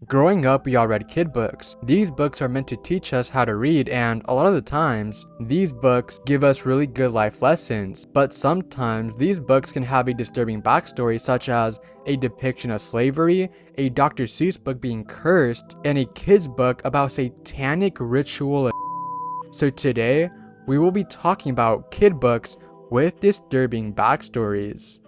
Growing up, we all read kid books. These books are meant to teach us how to read, and a lot of the times, these books give us really good life lessons. But sometimes, these books can have a disturbing backstory, such as a depiction of slavery, a Dr. Seuss book being cursed, and a kid's book about satanic ritual. So today, we will be talking about kid books with disturbing backstories.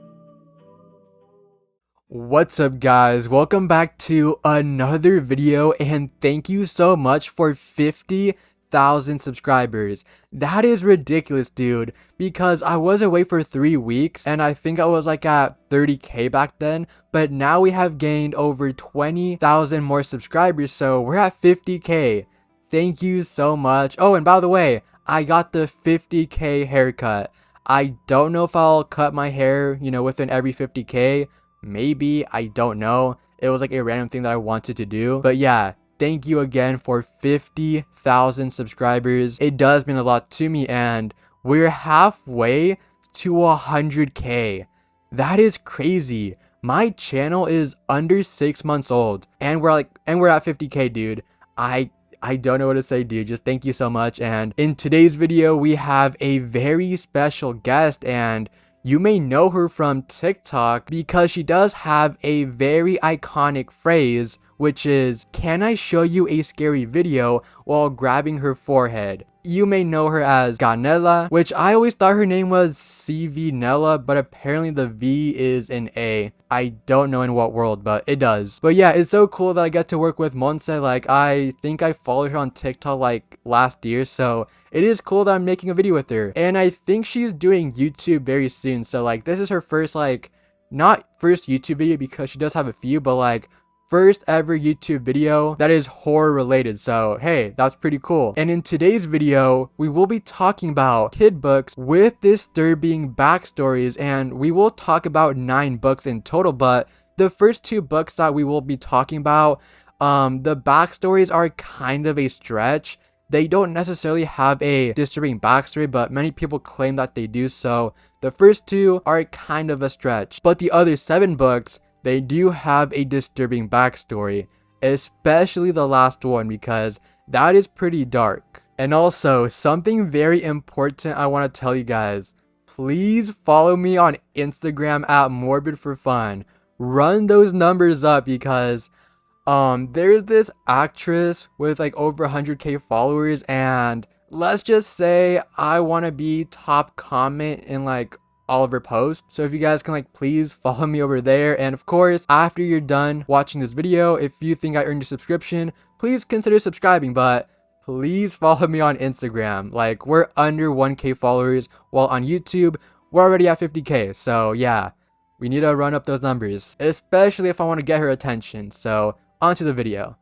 What's up guys, welcome back to another video, and thank you so much for 50,000 subscribers. That is ridiculous, dude, because I was away for 3 weeks and I think I was like at 30k back then, but now we have gained over 20,000 more subscribers, so we're at 50k. Thank you so much. Oh, and by the way, I got the 50k haircut. I don't know if I'll cut my hair, within every 50k. Maybe, I don't know. It was like a random thing that I wanted to do. But yeah, thank you again for 50,000 subscribers. It does mean a lot to me, and we're halfway to 100k. That is crazy. My channel is under 6 months old, and we're at 50k, dude. I don't know what to say, dude. Just thank you so much. And in today's video, we have a very special guest, and you may know her from TikTok because she does have a very iconic phrase, which is, "Can I show you a scary video?" while grabbing her forehead. You may know her as Cvnela, which I always thought her name was Cvnela, but apparently the V is an A. I don't know in what world, but it does. But yeah, it's so cool that I get to work with Monse. Like, I think I followed her on TikTok like last year, so it is cool that I'm making a video with her. And I think she's doing YouTube very soon, so like this is her first, like, not first YouTube video because she does have a few, but like first ever YouTube video that is horror related. So hey, that's pretty cool. And in today's video, we will be talking about kid books with disturbing backstories, and we will talk about 9 books in total. But the first 2 books that we will be talking about, the backstories are kind of a stretch. They don't necessarily have a disturbing backstory, but many people claim that they do. So the first 2 are kind of a stretch, but the other 7 books, they do have a disturbing backstory, especially the last one, because that is pretty dark. And also, something very important I want to tell you guys. Please follow me on Instagram at morbid for fun. Run those numbers up, because there's this actress with like over 100k followers, and let's just say I want to be top comment in like all of her posts. So if you guys can, like, please follow me over there. And of course, after you're done watching this video, if you think I earned your subscription, please consider subscribing. But please follow me on Instagram. Like, we're under 1k followers, while on YouTube we're already at 50k. So yeah, we need to run up those numbers, especially if I want to get her attention. So onto the video.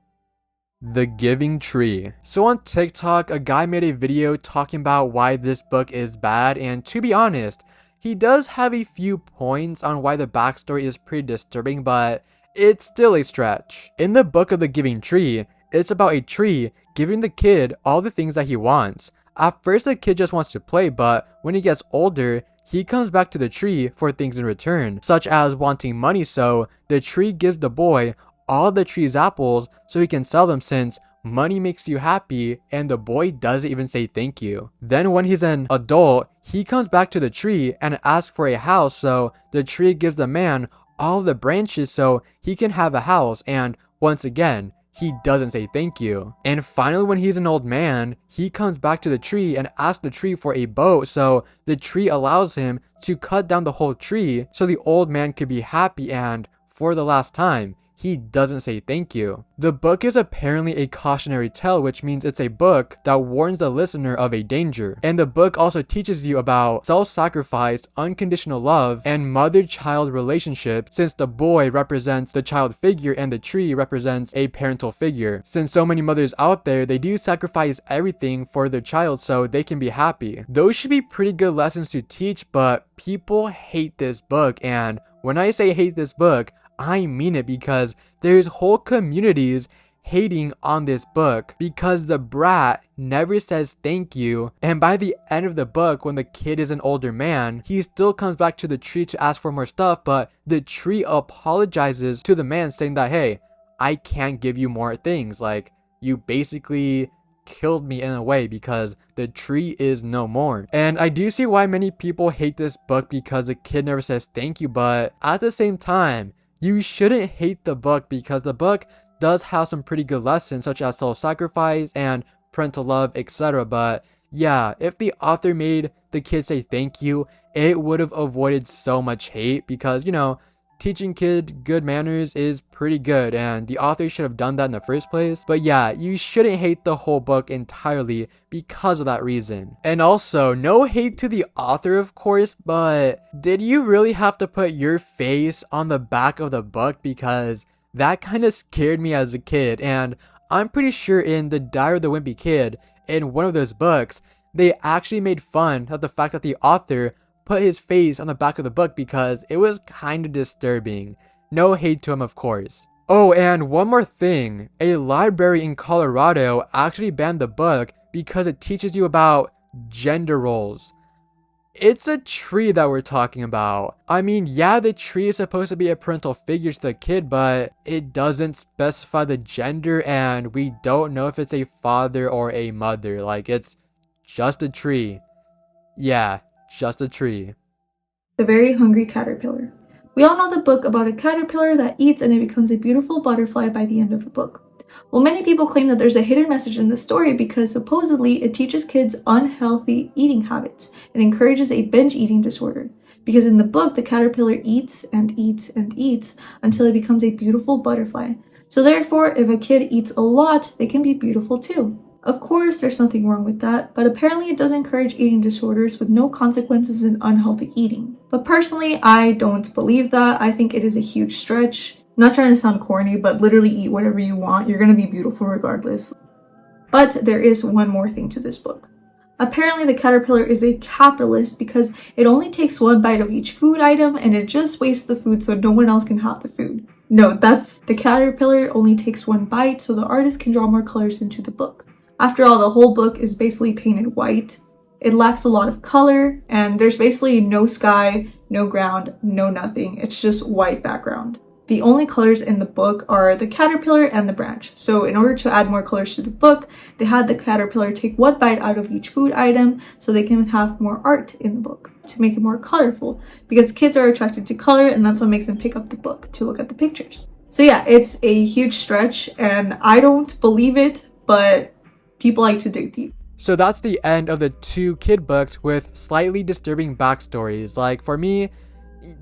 The Giving Tree. So on TikTok, a guy made a video talking about why this book is bad, and to be honest, he does have a few points on why the backstory is pretty disturbing, but it's still a stretch. In the book of The Giving Tree, it's about a tree giving the kid all the things that he wants. At first, the kid just wants to play, but when he gets older, he comes back to the tree for things in return, such as wanting money, so the tree gives the boy all the tree's apples so he can sell them, since money makes you happy, and the boy doesn't even say thank you. Then when he's an adult, he comes back to the tree and asks for a house, so the tree gives the man all the branches so he can have a house, and once again, he doesn't say thank you. And finally, when he's an old man, he comes back to the tree and asks the tree for a boat, so the tree allows him to cut down the whole tree so the old man could be happy, and for the last time, he doesn't say thank you. The book is apparently a cautionary tale, which means it's a book that warns the listener of a danger. And the book also teaches you about self-sacrifice, unconditional love, and mother-child relationships, since the boy represents the child figure and the tree represents a parental figure. Since so many mothers out there, they do sacrifice everything for their child so they can be happy. Those should be pretty good lessons to teach, but people hate this book. And when I say hate this book, I mean it, because there's whole communities hating on this book because the brat never says thank you, and by the end of the book, when the kid is an older man, he still comes back to the tree to ask for more stuff, but the tree apologizes to the man saying that, hey, I can't give you more things. Like, you basically killed me in a way because the tree is no more. And I do see why many people hate this book because the kid never says thank you, but at the same time, you shouldn't hate the book because the book does have some pretty good lessons such as self-sacrifice and parental love, etc. But yeah, if the author made the kid say thank you, it would have avoided so much hate because, you know, teaching kid good manners is pretty good and the author should have done that in the first place. But yeah, you shouldn't hate the whole book entirely because of that reason. And also, no hate to the author of course, but did you really have to put your face on the back of the book? Because that kind of scared me as a kid, and I'm pretty sure in The Diary of the Wimpy Kid, in one of those books, they actually made fun of the fact that the author put his face on the back of the book because it was kind of disturbing. No hate to him, of course. Oh, and one more thing. A library in Colorado actually banned the book because it teaches you about gender roles. It's a tree that we're talking about. I mean, yeah, the tree is supposed to be a parental figure to the kid, but it doesn't specify the gender and we don't know if it's a father or a mother. Like, it's just a tree. Yeah, just a tree. The Very Hungry Caterpillar. We all know the book about a caterpillar that eats and it becomes a beautiful butterfly by the end of the book. Well, many people claim that there's a hidden message in the story because supposedly it teaches kids unhealthy eating habits and encourages a binge eating disorder. Because in the book, the caterpillar eats and eats and eats until it becomes a beautiful butterfly. So therefore, if a kid eats a lot, they can be beautiful too. Of course, there's nothing wrong with that, but apparently it does encourage eating disorders with no consequences in unhealthy eating. But personally, I don't believe that. I think it is a huge stretch. I'm not trying to sound corny, but literally eat whatever you want. You're gonna be beautiful regardless. But there is one more thing to this book. Apparently the caterpillar is a capitalist because it only takes one bite of each food item and it just wastes the food so no one else can have the food. No, the caterpillar only takes one bite so the artist can draw more colors into the book. After all, the whole book is basically painted white. It lacks a lot of color, and there's basically no sky, no ground, no nothing. It's just white background. The only colors in the book are the caterpillar and the branch. So in order to add more colors to the book, they had the caterpillar take one bite out of each food item so they can have more art in the book to make it more colorful. Because kids are attracted to color, and that's what makes them pick up the book to look at the pictures. So yeah, it's a huge stretch, and I don't believe it, but people like to dig deep. So that's the end of the 2 kid books with slightly disturbing backstories. Like, for me,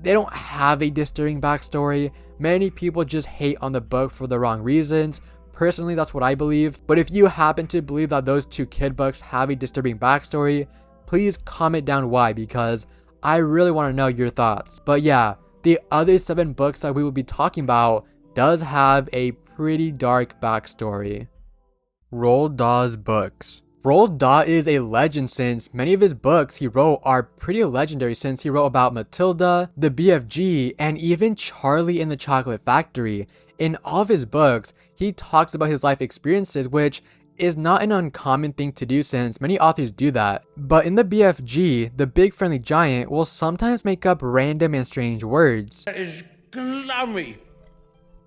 they don't have a disturbing backstory. Many people just hate on the book for the wrong reasons. Personally, that's what I believe. But if you happen to believe that those 2 kid books have a disturbing backstory, please comment down why, because I really want to know your thoughts. But yeah, the other 7 books that we will be talking about does have a pretty dark backstory. Roald Dahl's books. Roald Dahl is a legend since many of his books he wrote are pretty legendary, since he wrote about Matilda, the BFG, and even Charlie in the Chocolate Factory. In all of his books, he talks about his life experiences, which is not an uncommon thing to do since many authors do that. But in the BFG, the Big Friendly Giant will sometimes make up random and strange words. That is glummy.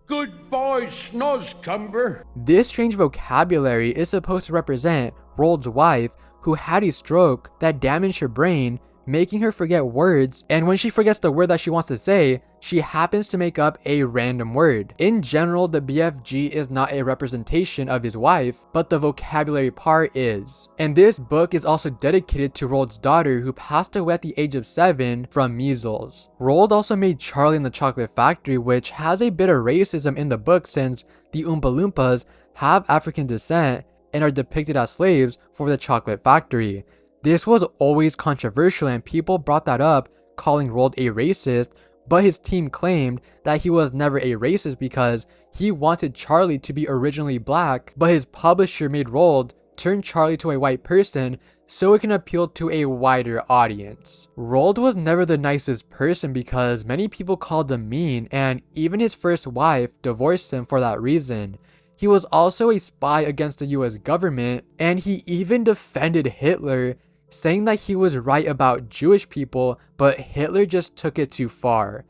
Goodbye, Snozcumber. This strange vocabulary is supposed to represent Roald's wife, who had a stroke that damaged her brain, making her forget words, and when she forgets the word that she wants to say, she happens to make up a random word. In general, the BFG is not a representation of his wife, but the vocabulary part is. And this book is also dedicated to Roald's daughter, who passed away at the age of 7 from measles. Roald also made Charlie in the Chocolate Factory, which has a bit of racism in the book since the Oompa Loompas have African descent and are depicted as slaves for the chocolate factory. This was always controversial and people brought that up, calling Roald a racist, but his team claimed that he was never a racist because he wanted Charlie to be originally black, but his publisher made Roald turn Charlie to a white person so it can appeal to a wider audience. Roald was never the nicest person because many people called him mean, and even his first wife divorced him for that reason. He was also a spy against the US government, and he even defended Hitler, saying that he was right about Jewish people, but Hitler just took it too far.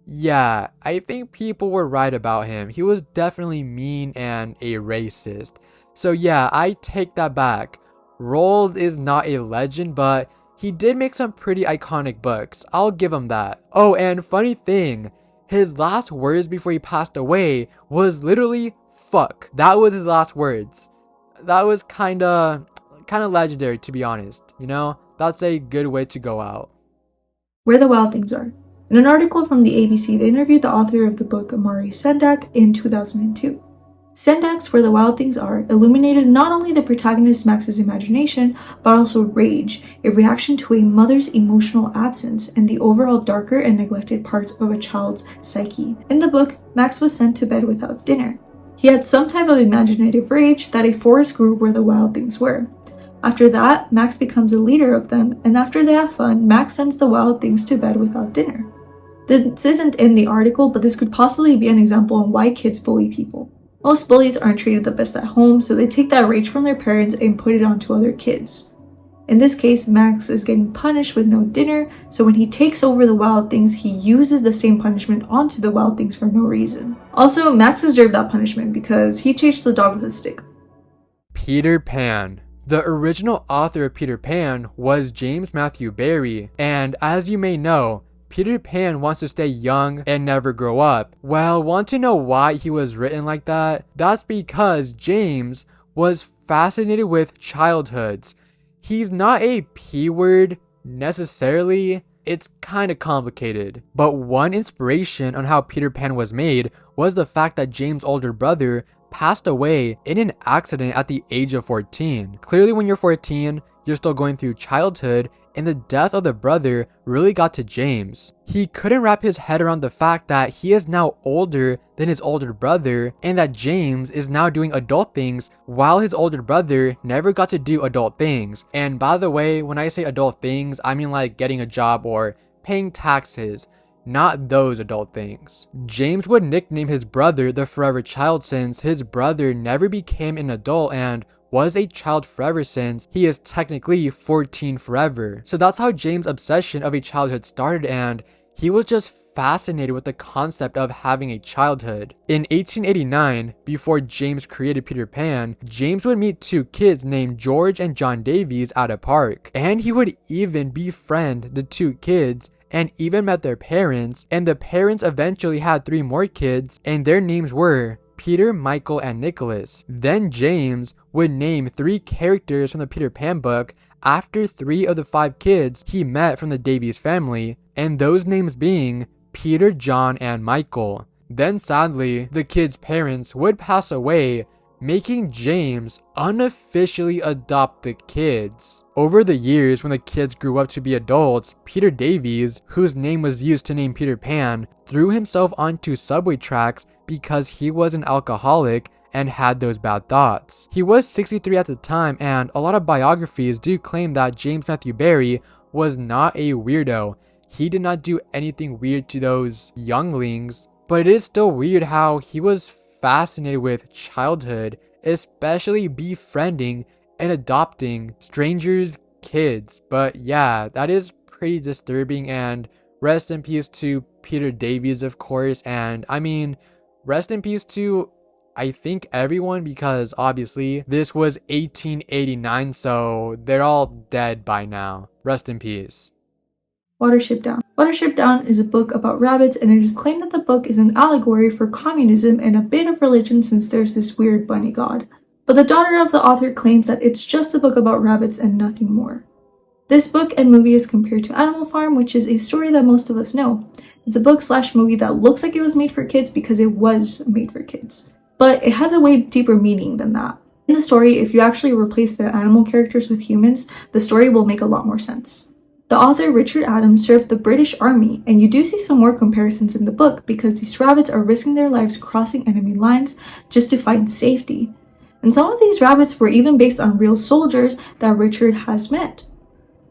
Yeah, I think people were right about him. He was definitely mean and a racist. So yeah, I take that back. Roald is not a legend, but he did make some pretty iconic books. I'll give him that. Oh, and funny thing, his last words before he passed away was literally fuck. That was his last words. That was kinda legendary, to be honest. You know, that's a good way to go out. Where the Wild Things Are. In an article from the ABC, they interviewed the author of the book, Amari Sendak, in 2002. Sendak's Where the Wild Things Are illuminated not only the protagonist Max's imagination, but also rage, a reaction to a mother's emotional absence and the overall darker and neglected parts of a child's psyche. In the book, Max was sent to bed without dinner. He had some type of imaginative rage that a forest grew where the wild things were. After that, Max becomes a leader of them, and after they have fun, Max sends the wild things to bed without dinner. This isn't in the article, but this could possibly be an example on why kids bully people. Most bullies aren't treated the best at home, so they take that rage from their parents and put it onto other kids. In this case, Max is getting punished with no dinner, so when he takes over the wild things, he uses the same punishment onto the wild things for no reason. Also, Max deserved that punishment because he chased the dog with a stick. Peter Pan. The original author of Peter Pan was James Matthew Barrie, and as you may know, Peter Pan wants to stay young and never grow up. Well, want to know why he was written like that? That's because James was fascinated with childhoods. He's not a P word necessarily. It's kind of complicated. But one inspiration on how Peter Pan was made was the fact that James' older brother passed away in an accident at the age of 14. Clearly when you're 14, you're still going through childhood, and the death of the brother really got to James. He couldn't wrap his head around the fact that he is now older than his older brother, and that James is now doing adult things while his older brother never got to do adult things. And by the way, when I say adult things, I mean like getting a job or paying taxes, not those adult things. James would nickname his brother the Forever Child since his brother never became an adult and was a child forever since he is technically 14 forever. So that's how James' obsession of a childhood started, and he was just fascinated with the concept of having a childhood. In 1889, before James created Peter Pan, James would meet two kids named George and John Davies at a park, and he would even befriend the two kids and even met their parents, and the parents eventually had 3 more kids, and their names were Peter, Michael, and Nicholas. Then James would name 3 characters from the Peter Pan book after 3 of the 5 kids he met from the Davies family, and those names being Peter, John, and Michael. Then sadly, the kids' parents would pass away, making James unofficially adopt the kids. Over the years, when the kids grew up to be adults, Peter Davies, whose name was used to name Peter Pan, threw himself onto subway tracks because he was an alcoholic and had those bad thoughts. He was 63 at the time, and a lot of biographies do claim that James Matthew Barrie was not a weirdo. He did not do anything weird to those younglings, but it is still weird how he was fascinated with childhood, especially befriending and adopting strangers' kids. But yeah, that is pretty disturbing, and rest in peace to Peter Davies, of course, and I mean, rest in peace to I think everyone, because obviously this was 1889, so they're all dead by now. Rest in peace. Watership Down. Watership Down is a book about rabbits, and it is claimed that the book is an allegory for communism and a bit of religion since there's this weird bunny god. But the daughter of the author claims that it's just a book about rabbits and nothing more. This book and movie is compared to Animal Farm, which is a story that most of us know. It's a book/movie that looks like it was made for kids because it was made for kids. But it has a way deeper meaning than that. In the story, if you actually replace the animal characters with humans, the story will make a lot more sense. The author, Richard Adams, served the British Army, and you do see some more comparisons in the book because these rabbits are risking their lives crossing enemy lines just to find safety. And some of these rabbits were even based on real soldiers that Richard has met.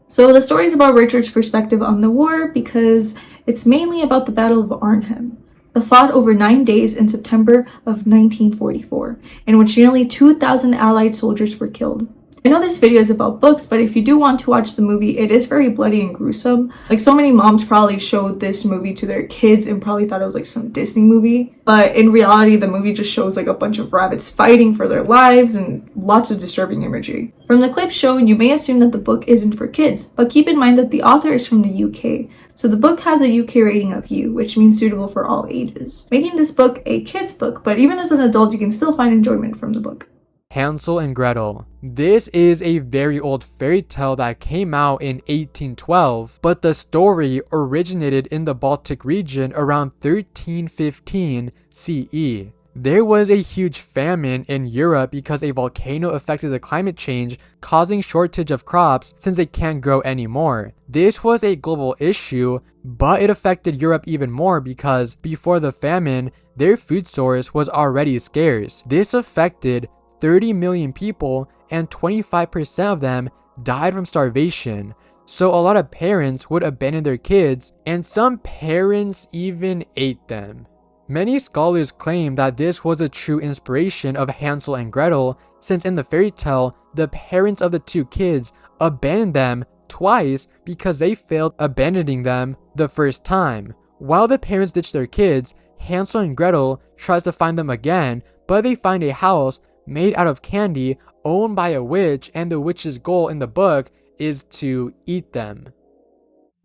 So the story is about Richard's perspective on the war because it's mainly about the Battle of Arnhem, that fought over 9 days in September of 1944, in which nearly 2,000 Allied soldiers were killed. I know this video is about books, but if you do want to watch the movie, it is very bloody and gruesome. Like, so many moms probably showed this movie to their kids and probably thought it was like some Disney movie. But in reality, the movie just shows like a bunch of rabbits fighting for their lives and lots of disturbing imagery. From the clips shown, you may assume that the book isn't for kids, but keep in mind that the author is from the UK. So the book has a UK rating of U, which means suitable for all ages, making this book a kid's book, but even as an adult, you can still find enjoyment from the book. Hansel and Gretel. This is a very old fairy tale that came out in 1812, but the story originated in the Baltic region around 1315 CE. There was a huge famine in Europe because a volcano affected the climate change, causing shortage of crops since they can't grow anymore. This was a global issue, but it affected Europe even more because before the famine, their food source was already scarce. This affected 30 million people and 25% of them died from starvation. So a lot of parents would abandon their kids, and some parents even ate them. Many scholars claim that this was a true inspiration of Hansel and Gretel, since in the fairy tale, the parents of the two kids abandoned them twice because they failed abandoning them the first time. While the parents ditch their kids, Hansel and Gretel tries to find them again, but they find a house made out of candy owned by a witch, and the witch's goal in the book is to eat them.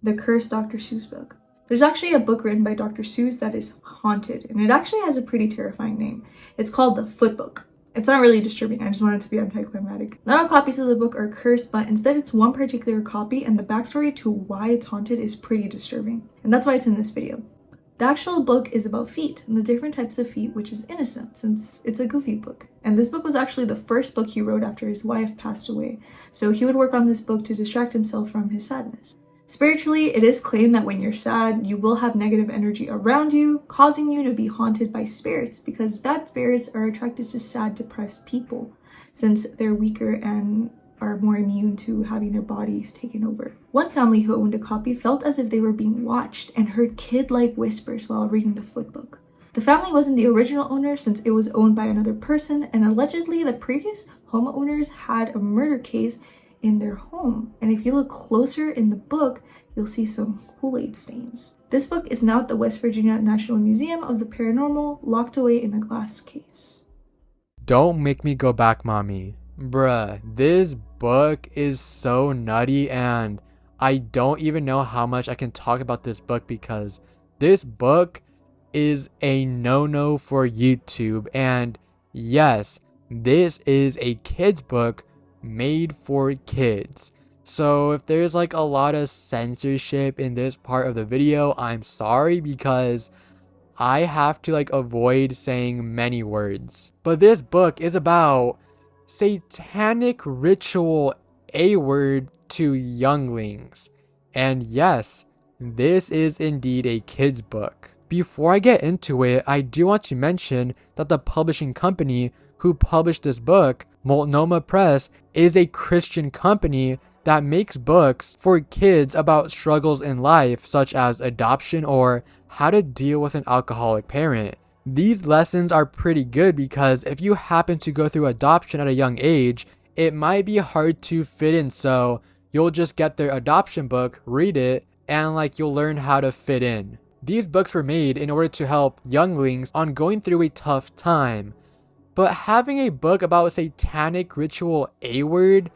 The Cursed Dr. Seuss book. There's actually a book written by Dr. Seuss that is haunted, and it actually has a pretty terrifying name. It's called The Foot Book. It's not really disturbing, I just wanted to be anticlimactic. Not all copies of the book are cursed, but instead it's one particular copy, and the backstory to why it's haunted is pretty disturbing. And that's why it's in this video. The actual book is about feet and the different types of feet, which is innocent since it's a goofy book. And this book was actually the first book he wrote after his wife passed away, so he would work on this book to distract himself from his sadness. Spiritually, it is claimed that when you're sad, you will have negative energy around you, causing you to be haunted by spirits, because bad spirits are attracted to sad, depressed people, since they're weaker and are more immune to having their bodies taken over. One family who owned a copy felt as if they were being watched and heard kid-like whispers while reading the foot book. The family wasn't the original owner since it was owned by another person, and allegedly the previous homeowners had a murder case in their home. And if you look closer in the book, you'll see some Kool-Aid stains. This book is now at the West Virginia National Museum of the Paranormal, locked away in a glass case. Don't make me go back, mommy. Bruh, this book is so nutty, and I don't even know how much I can talk about this book because this book is a no-no for YouTube. And yes, this is a kid's book made for kids. So if there's like a lot of censorship in this part of the video, I'm sorry because I have to like avoid saying many words. But this book is about satanic ritual A-word to younglings. And yes, this is indeed a kid's book. Before I get into it, I do want to mention that the publishing company who published this book, Multnomah Press, is a Christian company that makes books for kids about struggles in life, such as adoption or how to deal with an alcoholic parent. These lessons are pretty good because if you happen to go through adoption at a young age, it might be hard to fit in, so you'll just get their adoption book, read it, and like you'll learn how to fit in. These books were made in order to help younglings on going through a tough time. But having a book about satanic ritual A-word?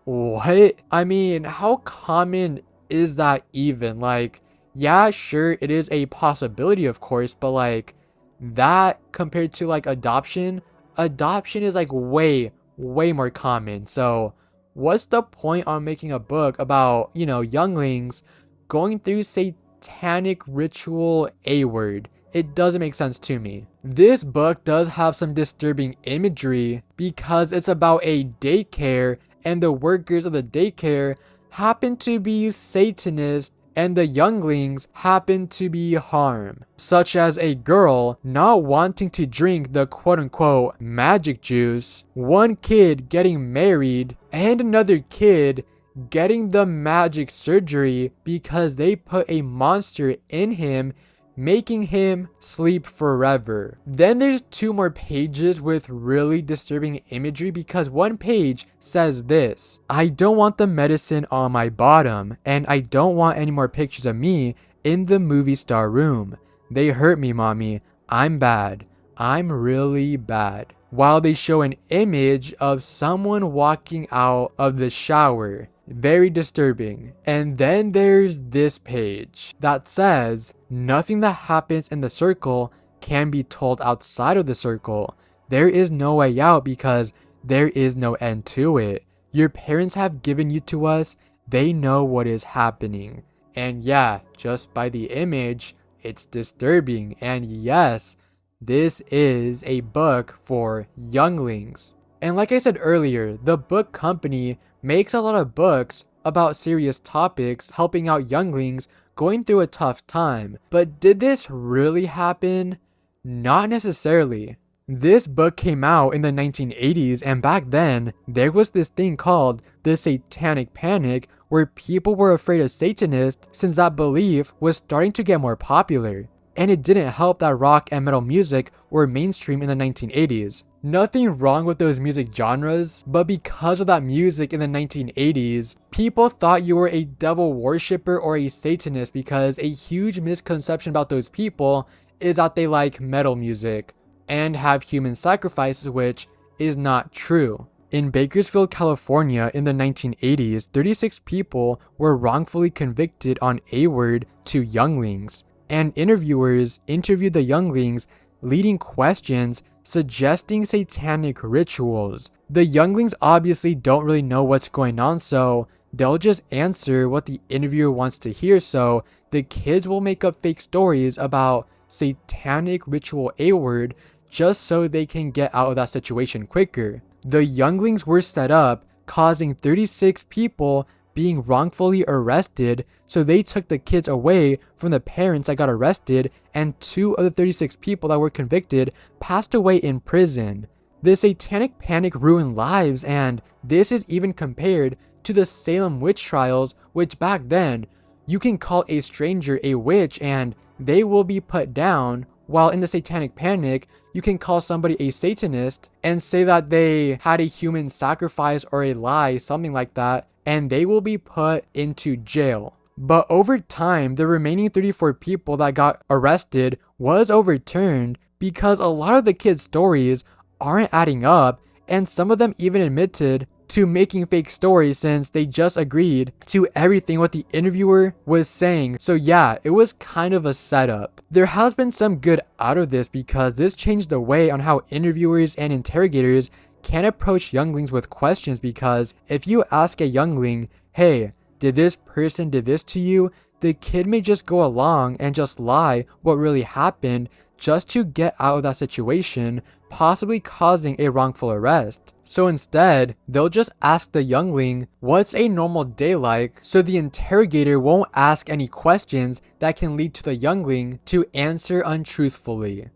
What? I mean, how common is that even? Like, yeah, sure, it is a possibility, of course, but like, that compared to like adoption is like way more common. So what's the point on making a book about, you know, younglings going through satanic ritual A-word? It doesn't make sense to me. This book does have some disturbing imagery because it's about a daycare and the workers of the daycare happen to be Satanists and the younglings happen to be harm, such as a girl not wanting to drink the quote-unquote magic juice, one kid getting married, and another kid getting the magic surgery because they put a monster in him making him sleep forever. Then there's 2 more pages with really disturbing imagery because one page says this: I don't want the medicine on my bottom, and I don't want any more pictures of me in the movie star room. They hurt me, mommy. I'm bad. I'm really bad. While they show an image of someone walking out of the shower. Very disturbing. And then there's this page that says, nothing that happens in the circle can be told outside of the circle. There is no way out because there is no end to it. Your parents have given you to us. They know what is happening. And yeah, just by the image, it's disturbing. And yes, this is a book for younglings. And like I said earlier, the book company makes a lot of books about serious topics, helping out younglings going through a tough time. But did this really happen? Not necessarily. This book came out in the 1980s, and back then, there was this thing called the Satanic Panic, where people were afraid of Satanists since that belief was starting to get more popular. And it didn't help that rock and metal music were mainstream in the 1980s. Nothing wrong with those music genres, but because of that music in the 1980s, people thought you were a devil worshipper or a Satanist because a huge misconception about those people is that they like metal music and have human sacrifices, which is not true. In Bakersfield, California in the 1980s, 36 people were wrongfully convicted on A-word to younglings. And interviewers interviewed the younglings, leading questions suggesting satanic rituals. The younglings obviously don't really know what's going on, so they'll just answer what the interviewer wants to hear, so the kids will make up fake stories about satanic ritual A-word just so they can get out of that situation quicker. The younglings were set up, causing 36 people being wrongfully arrested, so they took the kids away from the parents that got arrested, and 2 of the 36 people that were convicted passed away in prison. The Satanic Panic ruined lives, and this is even compared to the Salem witch trials, which back then, you can call a stranger a witch and they will be put down, while in the Satanic Panic, you can call somebody a Satanist and say that they had a human sacrifice or a lie, something like that, and they will be put into jail. But over time, the remaining 34 people that got arrested was overturned because a lot of the kids' stories aren't adding up, and some of them even admitted to making fake stories since they just agreed to everything what the interviewer was saying. So yeah, it was kind of a setup. There has been some good out of this because this changed the way on how interviewers and interrogators can approach younglings with questions, because if you ask a youngling, hey, did this person did this to you? The kid may just go along and just lie what really happened just to get out of that situation, possibly causing a wrongful arrest. So instead, they'll just ask the youngling, what's a normal day like? So the interrogator won't ask any questions that can lead to the youngling to answer untruthfully.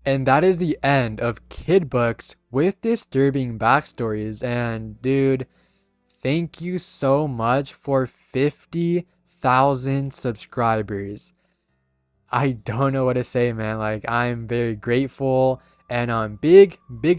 And that is the end of kid books with disturbing backstories. And dude, thank you so much for 50,000 subscribers. I don't know what to say, man. Like, I'm very grateful. And big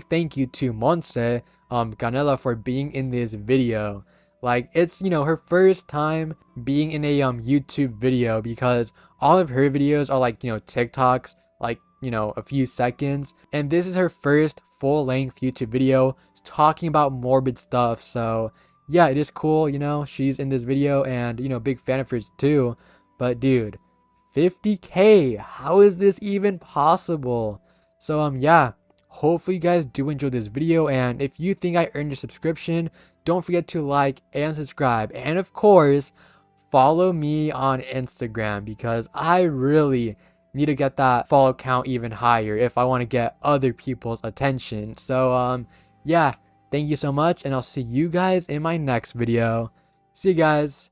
thank you to Monse, Cvnela, for being in this video. Like, it's, you know, her first time being in a YouTube video, because all of her videos are like, you know, TikToks, like, you know, a few seconds, and this is her first full-length YouTube video talking about morbid stuff. So yeah, it is cool, you know, she's in this video, and, you know, big fan of hers too. But dude, 50k, how is this even possible? So yeah, hopefully you guys do enjoy this video, and if you think I earned your subscription, don't forget to like and subscribe, and of course follow me on Instagram, because I really need to get that follow count even higher if I want to get other people's attention. So yeah, thank you so much, and I'll see you guys in my next video. See you guys.